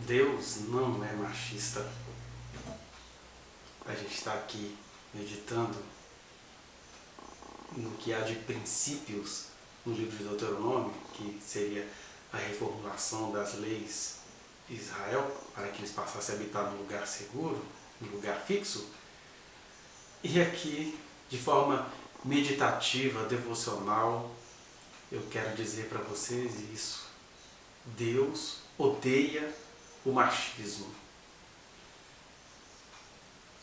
Deus não é machista. A gente está aqui meditando no que há de princípios no livro de Deuteronômio, que seria a reformulação das leis de Israel, para que eles passassem a habitar num lugar seguro, num lugar fixo. E aqui, de forma meditativa, devocional, eu quero dizer para vocês isso. Deus odeia o machismo.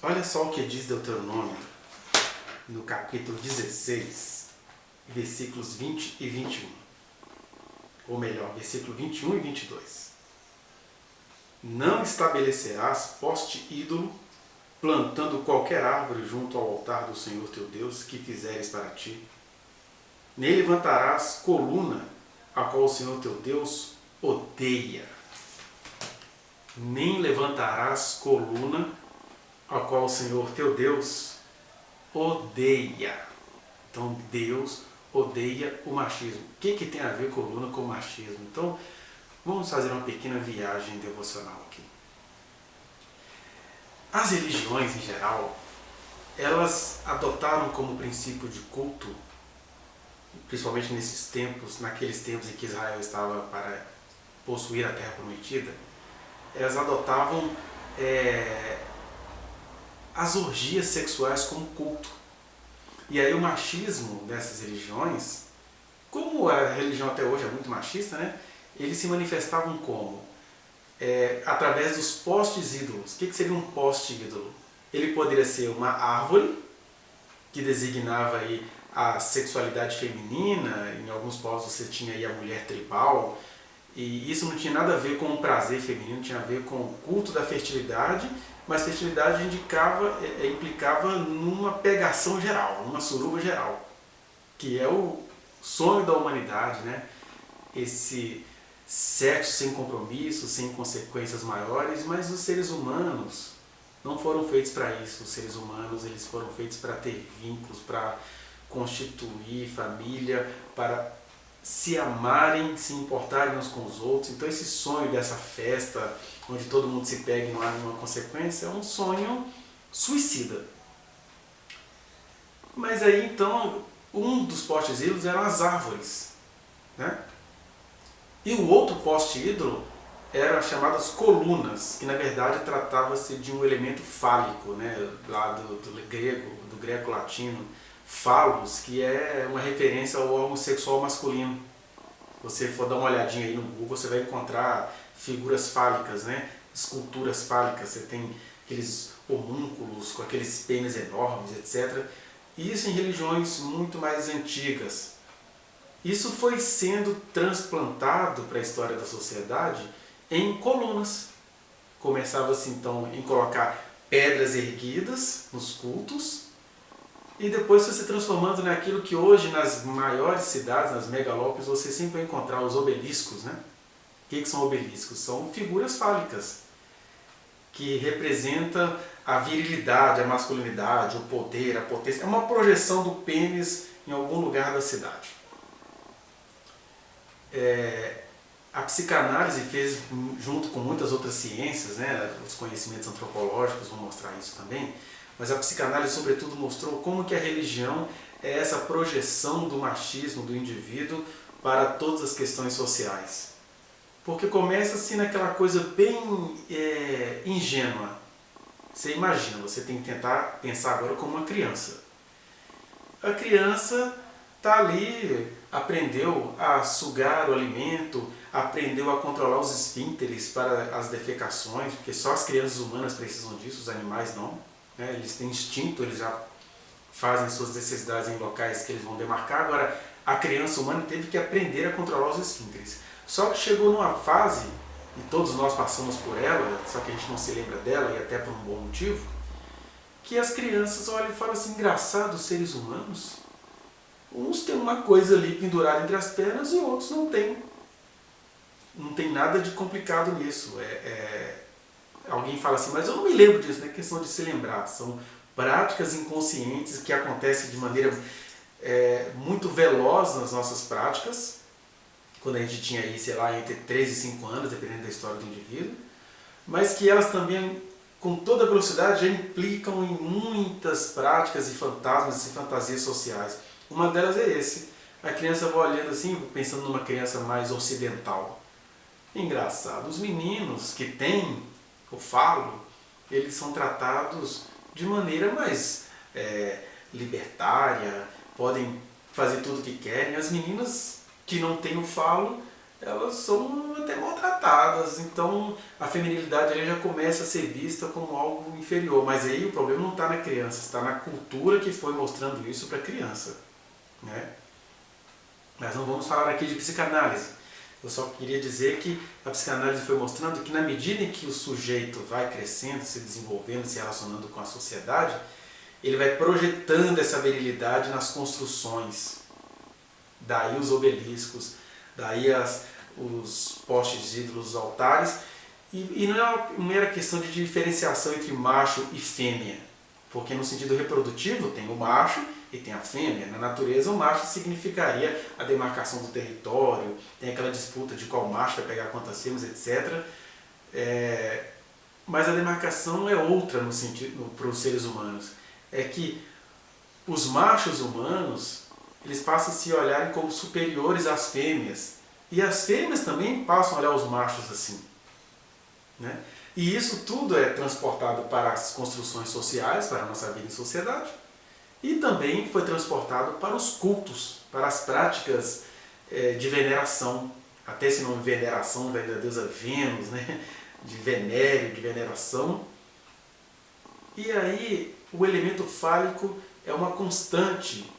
Olha só o que diz Deuteronômio, no capítulo 16, versículos 20 e 21. Ou melhor, versículo 21 e 22. Não estabelecerás poste ídolo, plantando qualquer árvore junto ao altar do Senhor teu Deus que fizeres para ti. Nem levantarás coluna, a qual o Senhor teu Deus odeia. Nem levantarás coluna, a qual o Senhor teu Deus odeia. Então Deus odeia o machismo. O que tem a ver coluna com machismo? Então vamos fazer uma pequena viagem devocional aqui. As religiões em geral, elas adotaram como princípio de culto, principalmente nesses tempos, naqueles tempos em que Israel estava para possuir a Terra Prometida, elas adotavam as orgias sexuais como culto. E aí o machismo dessas religiões, como a religião até hoje é muito machista, né? Eles se manifestavam como? Através dos postes ídolos. O que seria um poste ídolo? Ele poderia ser uma árvore, que designava aí a sexualidade feminina. Em alguns povos você tinha aí a mulher tribal, e isso não tinha nada a ver com o prazer feminino, tinha a ver com o culto da fertilidade, mas fertilidade implicava numa pegação geral, numa suruba geral, que é o sonho da humanidade, né? Esse sexo sem compromisso, sem consequências maiores, mas os seres humanos não foram feitos para isso. Os seres humanos eles foram feitos para ter vínculos, para constituir família, para se amarem, se importarem uns com os outros. Então esse sonho dessa festa, onde todo mundo se pega e não há nenhuma consequência, é um sonho suicida. Mas aí então, um dos postes ídolos eram as árvores, né? E o outro poste ídolo eram as chamadas colunas, que na verdade tratava-se de um elemento fálico, né? Lá do grego latino, falos, que é uma referência ao órgão sexual masculino. Se você for dar uma olhadinha aí no Google, você vai encontrar figuras fálicas, né? Esculturas fálicas. Você tem aqueles homúnculos com aqueles pênis enormes, etc. E isso em religiões muito mais antigas. Isso foi sendo transplantado para a história da sociedade em colunas. Começava-se então em colocar pedras erguidas nos cultos, e depois foi se transformando naquilo que hoje nas maiores cidades, nas megalópolis, você sempre vai encontrar os obeliscos, né? O que são obeliscos? São figuras fálicas, que representam a virilidade, a masculinidade, o poder, a potência. É uma projeção do pênis em algum lugar da cidade. A psicanálise fez, junto com muitas outras ciências, né? Os conhecimentos antropológicos vão mostrar isso também, mas a psicanálise sobretudo mostrou como que a religião é essa projeção do machismo do indivíduo para todas as questões sociais. Porque começa assim naquela coisa bem ingênua. Você imagina, você tem que tentar pensar agora como uma criança. A criança está ali, aprendeu a sugar o alimento, aprendeu a controlar os esfínteres para as defecações, porque só as crianças humanas precisam disso, os animais não. Né? Eles têm instinto, eles já fazem suas necessidades em locais que eles vão demarcar. Agora, a criança humana teve que aprender a controlar os esfínteres. Só que chegou numa fase, e todos nós passamos por ela, só que a gente não se lembra dela, e até por um bom motivo, que as crianças olham e falam assim, engraçado, os seres humanos, uns têm uma coisa ali pendurada entre as pernas e outros não têm. Não tem nada de complicado nisso. Alguém fala assim, mas eu não me lembro disso, não é questão de se lembrar. São práticas inconscientes que acontecem de maneira muito veloz nas nossas práticas, quando a gente tinha aí, sei lá, entre 3 e 5 anos, dependendo da história do indivíduo. mas que elas também, com toda velocidade, já implicam em muitas práticas e fantasmas e fantasias sociais. Uma delas é esse. A criança vai olhando assim, pensando numa criança mais ocidental. Engraçado, os meninos que têm o falo, eles são tratados de maneira mais libertária, podem fazer tudo o que querem. As meninas que não têm o falo, elas são até maltratadas, então a feminilidade ali já começa a ser vista como algo inferior. Mas aí o problema não está na criança, está na cultura que foi mostrando isso para a criança, né? Mas não vamos falar aqui de psicanálise. Eu só queria dizer que a psicanálise foi mostrando que na medida em que o sujeito vai crescendo, se desenvolvendo, se relacionando com a sociedade, ele vai projetando essa virilidade nas construções. Daí os obeliscos, daí os postes de ídolos, os altares. E não é uma mera questão de diferenciação entre macho e fêmea. Porque no sentido reprodutivo tem o macho e tem a fêmea. Na natureza o macho significaria a demarcação do território, tem aquela disputa de qual macho vai pegar quantas fêmeas, etc. Mas a demarcação é outra no sentido para os seres humanos. É que os machos humanos, eles passam a se olharem como superiores às fêmeas. E as fêmeas também passam a olhar os machos assim, né? E isso tudo é transportado para as construções sociais, para a nossa vida em sociedade, e também foi transportado para os cultos, para as práticas de veneração. Até esse nome veneração vem da deusa Vênus, né? De venério, de veneração. E aí o elemento fálico é uma constante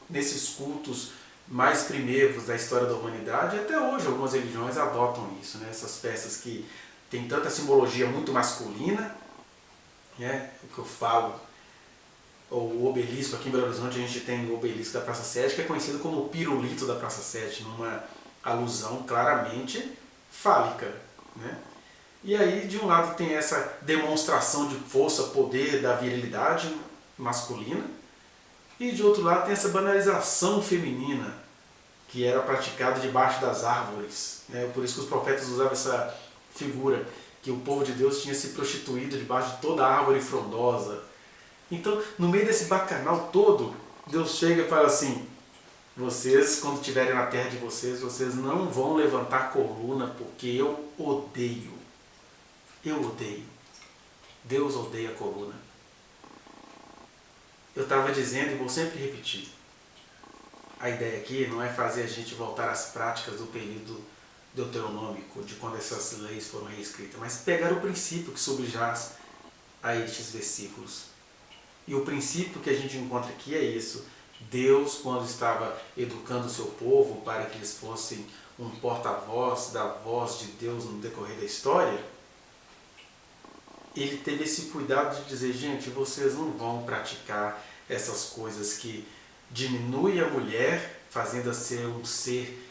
nesses cultos mais primeiros da história da humanidade. E até hoje algumas religiões adotam isso, né? Essas peças que tem tanta simbologia muito masculina, né? O que eu falo, o obelisco, aqui em Belo Horizonte a gente tem o obelisco da Praça 7, que é conhecido como o pirulito da Praça 7, numa alusão claramente fálica, né? E aí de um lado tem essa demonstração de força, poder da virilidade masculina, e de outro lado tem essa banalização feminina que era praticada debaixo das árvores, né? Por isso que os profetas usavam essa figura, que o povo de Deus tinha se prostituído debaixo de toda a árvore frondosa. Então, no meio desse bacanal todo, Deus chega e fala assim: vocês, quando estiverem na terra de vocês, vocês não vão levantar coluna, porque eu odeio. Eu odeio. Deus odeia a coluna. Eu estava dizendo e vou sempre repetir. A ideia aqui não é fazer a gente voltar às práticas do período deuteronômico, de quando essas leis foram reescritas, mas pegar o princípio que subjaz a estes versículos. E o princípio que a gente encontra aqui é isso. Deus, quando estava educando o seu povo para que eles fossem um porta-voz da voz de Deus no decorrer da história, ele teve esse cuidado de dizer: gente, vocês não vão praticar essas coisas que diminuem a mulher, fazendo-a ser um ser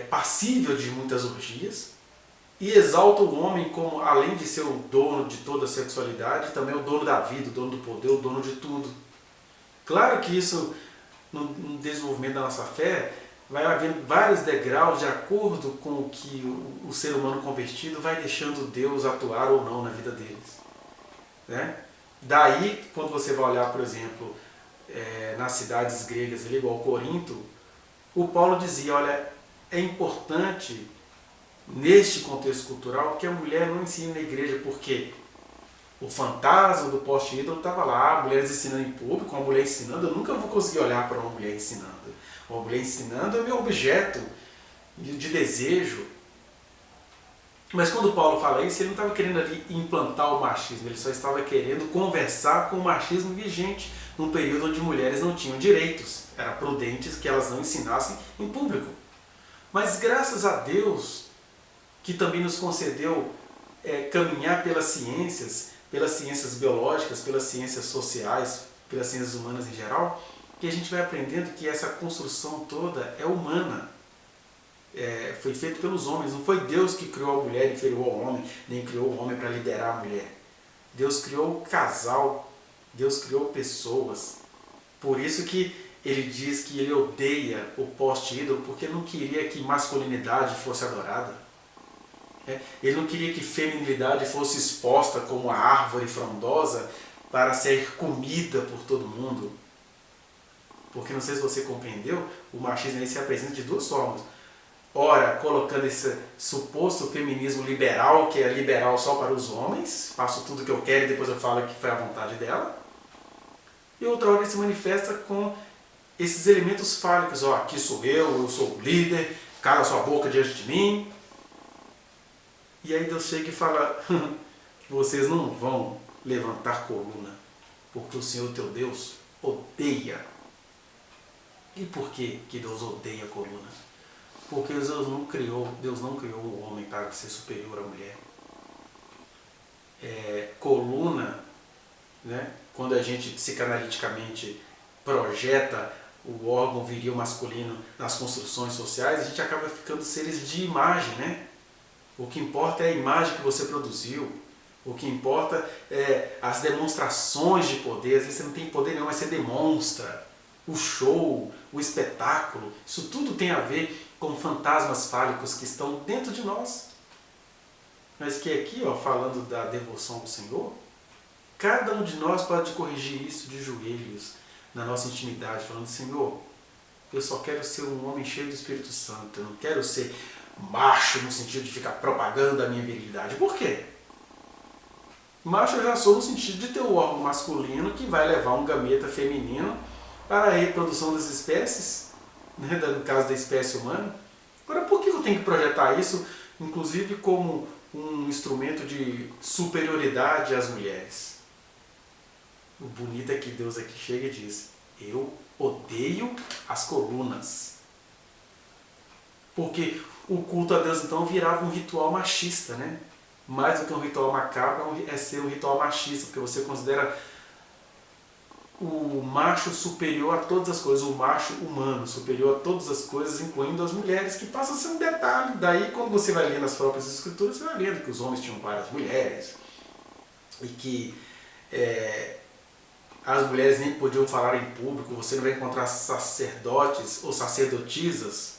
passível de muitas orgias, e exalta o homem como, além de ser o dono de toda a sexualidade, também o dono da vida, o dono do poder, o dono de tudo. Claro que isso, no desenvolvimento da nossa fé, vai havendo vários degraus de acordo com o que o ser humano convertido vai deixando Deus atuar ou não na vida deles, né? Daí, quando você vai olhar, por exemplo, nas cidades gregas, ali, igual Corinto, o Paulo dizia: olha, é importante, neste contexto cultural, que a mulher não ensine na igreja, porque o fantasma do poste ídolo estava lá, mulheres ensinando em público, uma mulher ensinando. Eu nunca vou conseguir olhar para uma mulher ensinando. Uma mulher ensinando é meu objeto de desejo. Mas quando Paulo fala isso, ele não estava querendo ali implantar o machismo, ele só estava querendo conversar com o machismo vigente, num período onde mulheres não tinham direitos. Era prudente que elas não ensinassem em público. Mas graças a Deus, que também nos concedeu caminhar pelas ciências biológicas, pelas ciências sociais, pelas ciências humanas em geral, que a gente vai aprendendo que essa construção toda é humana. Foi feito pelos homens, não foi Deus que criou a mulher inferior ao homem, nem criou o homem para liderar a mulher. Deus criou o casal, Deus criou pessoas. Por isso que ele diz que ele odeia o poste ídolo, porque não queria que masculinidade fosse adorada. Ele não queria que feminilidade fosse exposta como a árvore frondosa para ser comida por todo mundo. Porque, não sei se você compreendeu, o machismo aí se apresenta de duas formas. Ora, colocando esse suposto feminismo liberal, que é liberal só para os homens, faço tudo o que eu quero e depois eu falo que foi a vontade dela. E outra hora ele se manifesta com esses elementos fálicos. Ó, aqui sou eu sou o líder, cala sua boca diante de mim. E aí Deus chega e fala, vocês não vão levantar coluna, porque o Senhor teu Deus odeia. E por que Deus odeia a coluna? Porque Deus não criou o homem para ser superior à mulher. Coluna, né, quando a gente psicanaliticamente projeta o órgão viril masculino nas construções sociais, a gente acaba ficando seres de imagem, né? O que importa é a imagem que você produziu. O que importa é as demonstrações de poder. Às vezes você não tem poder nenhum, mas você demonstra. O show, o espetáculo, isso tudo tem a ver com fantasmas fálicos que estão dentro de nós. Mas que aqui, falando da devoção ao Senhor, cada um de nós pode corrigir isso de joelhos, na nossa intimidade, falando, Senhor, eu só quero ser um homem cheio do Espírito Santo, eu não quero ser macho no sentido de ficar propagando a minha virilidade. Por quê? Macho eu já sou no sentido de ter o órgão masculino que vai levar um gameta feminino para a reprodução das espécies, né, no caso da espécie humana. Agora, por que eu tenho que projetar isso, inclusive como um instrumento de superioridade às mulheres? O bonito é que Deus aqui chega e diz, eu odeio as colunas. Porque o culto a Deus então virava um ritual machista, né? Mais do que um ritual macabro, é ser um ritual machista, porque você considera o macho superior a todas as coisas, o macho humano superior a todas as coisas, incluindo as mulheres, que passa a ser um detalhe. Daí, quando você vai ler nas próprias escrituras, você vai lendo que os homens tinham várias mulheres e que as mulheres nem podiam falar em público. Você não vai encontrar sacerdotes ou sacerdotisas,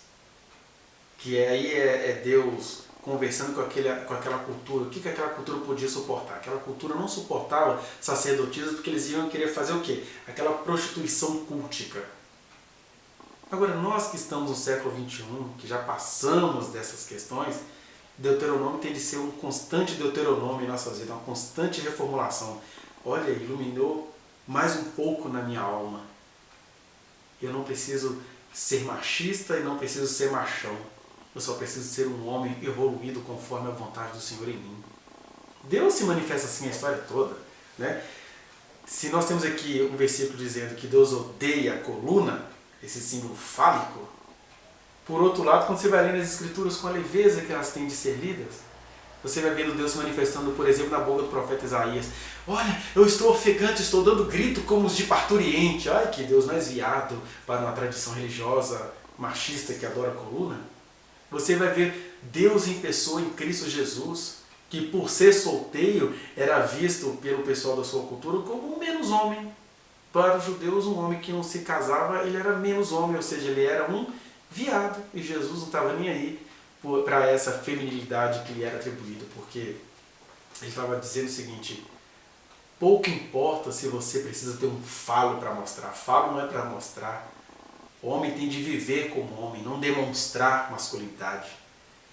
que aí é Deus conversando com aquela cultura. O que aquela cultura podia suportar? Aquela cultura não suportava sacerdotisas porque eles iam querer fazer o quê? Aquela prostituição cultica. Agora, nós que estamos no século XXI, que já passamos dessas questões, Deuteronômio tem de ser um constante Deuteronômio em nossas vidas, uma constante reformulação. Olha, iluminou mais um pouco na minha alma. Eu não preciso ser machista e não preciso ser machão. Eu só preciso ser um homem evoluído conforme a vontade do Senhor em mim. Deus se manifesta assim a história toda, né? Se nós temos aqui um versículo dizendo que Deus odeia a coluna, esse símbolo fálico, por outro lado, quando você vai lendo as Escrituras com a leveza que elas têm de ser lidas, você vai vendo Deus se manifestando, por exemplo, na boca do profeta Isaías. Olha, eu estou ofegante, estou dando grito como os de parturiente. Ai, que Deus mais viado para uma tradição religiosa machista que adora a coluna. Você vai ver Deus em pessoa em Cristo Jesus, que por ser solteiro era visto pelo pessoal da sua cultura como um menos homem. Para os judeus, um homem que não se casava, ele era menos homem, ou seja, ele era um viado. E Jesus não estava nem aí para essa feminilidade que lhe era atribuída, porque ele estava dizendo o seguinte, pouco importa se você precisa ter um falo para mostrar. Falo não é para mostrar. O homem tem de viver como homem, não demonstrar masculinidade.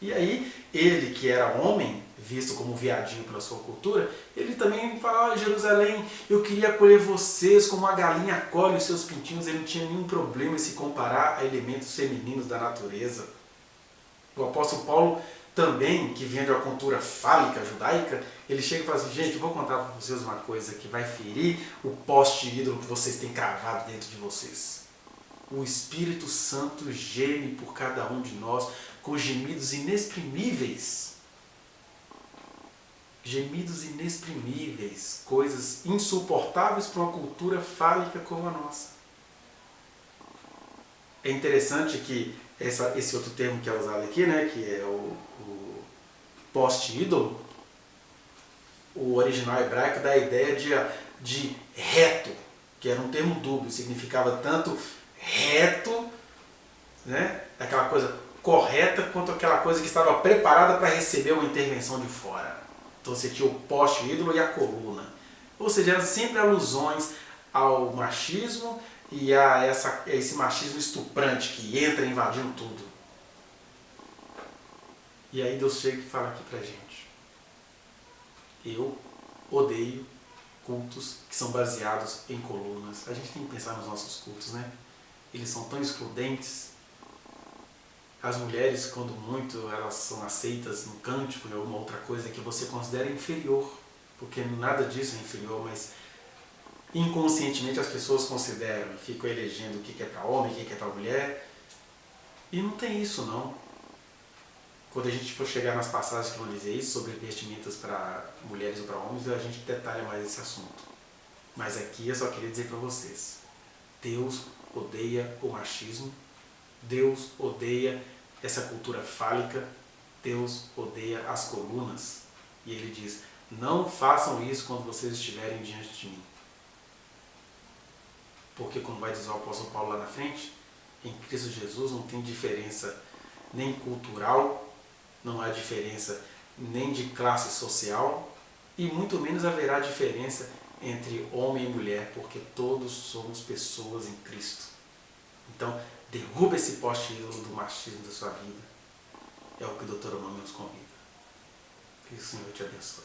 E aí, ele que era homem, visto como viadinho pela sua cultura, ele também fala, Jerusalém, eu queria acolher vocês como a galinha acolhe os seus pintinhos. Ele não tinha nenhum problema em se comparar a elementos femininos da natureza. O apóstolo Paulo também, que vem de uma cultura fálica judaica, ele chega e fala assim, gente, eu vou contar para vocês uma coisa que vai ferir o poste ídolo que vocês têm cravado dentro de vocês. O Espírito Santo geme por cada um de nós com gemidos inexprimíveis. Gemidos inexprimíveis, coisas insuportáveis para uma cultura fálica como a nossa. É interessante que esse outro termo que é usado aqui, né, que é o poste ídolo, o original hebraico dá a ideia de reto, que era um termo dúbio, significava tanto reto, né? Aquela coisa correta quanto aquela coisa que estava preparada para receber uma intervenção de fora. Então você tinha o poste, o ídolo e a coluna. Ou seja, eram sempre alusões ao machismo e a esse machismo estuprante que entra invadindo tudo. E aí Deus chega e fala aqui pra gente: eu odeio cultos que são baseados em colunas. A gente tem que pensar nos nossos cultos, né? Eles são tão excludentes. As mulheres, quando muito, elas são aceitas no cântico e alguma outra coisa que você considera inferior, porque nada disso é inferior, mas inconscientemente as pessoas consideram e ficam elegendo o que é para homem, o que é para mulher. E não tem isso, não. Quando a gente for chegar nas passagens que vão dizer isso, sobre vestimentas para mulheres ou para homens, a gente detalha mais esse assunto. Mas aqui eu só queria dizer para vocês: Deus odeia o machismo, Deus odeia essa cultura fálica, Deus odeia as colunas. E Ele diz: não façam isso quando vocês estiverem diante de mim. Porque, como vai dizer o apóstolo Paulo lá na frente, em Cristo Jesus não tem diferença nem cultural, não há diferença nem de classe social, e muito menos haverá diferença entre homem e mulher, porque todos somos pessoas em Cristo. Então, derruba esse poste ídolo do machismo da sua vida. É o que o Dr. Romano nos convida. Que o Senhor te abençoe.